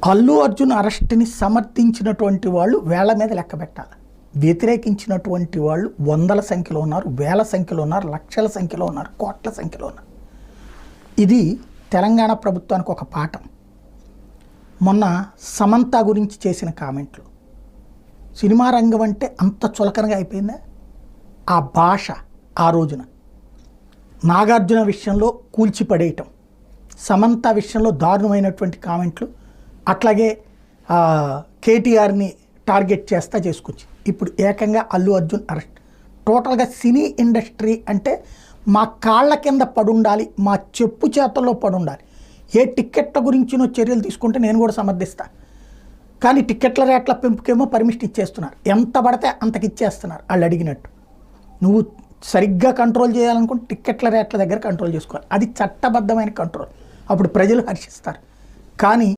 అల్లు అర్జున్ అరెస్ట్ని సమర్థించినటువంటి వాళ్ళు వేళ్ల మీద లెక్క పెట్టాలి. వ్యతిరేకించినటువంటి వాళ్ళు వందల సంఖ్యలో ఉన్నారు, వేల సంఖ్యలో ఉన్నారు, లక్షల సంఖ్యలో ఉన్నారు, కోట్ల సంఖ్యలో ఉన్నారు. ఇది తెలంగాణ ప్రభుత్వానికి ఒక పాఠం. మొన్న సమంత గురించి చేసిన కామెంట్లు, సినిమా రంగం అంటే అంత చులకనగా అయిపోయిందా? ఆ భాష ఆ రోజున నాగార్జున విషయంలో కూల్చిపడేయటం, సమంత విషయంలో దారుణమైనటువంటి కామెంట్లు, అట్లాగే కేటీఆర్ని టార్గెట్ చేస్తా చేసుకొచ్చి ఇప్పుడు ఏకంగా అల్లు అర్జున్ అరెస్ట్. టోటల్గా సినీ ఇండస్ట్రీ అంటే మా కాళ్ళ కింద పడుండాలి, మా చెప్పు చేతల్లో పడుండాలి. ఏ టిక్కెట్ల గురించినో చర్యలు తీసుకుంటే నేను కూడా సమర్థిస్తా. కానీ టిక్కెట్ల రేట్ల పెంపుకేమో పర్మిషన్ ఇచ్చేస్తున్నారు, ఎంత పడితే అంతకి ఇచ్చేస్తున్నారు వాళ్ళు అడిగినట్టు. నువ్వు సరిగ్గా కంట్రోల్ చేయాలనుకుంటే టిక్కెట్ల రేట్ల దగ్గర కంట్రోల్ చేసుకోవాలి, అది చట్టబద్ధమైన కంట్రోల్, అప్పుడు ప్రజలు హర్షిస్తారు. కానీ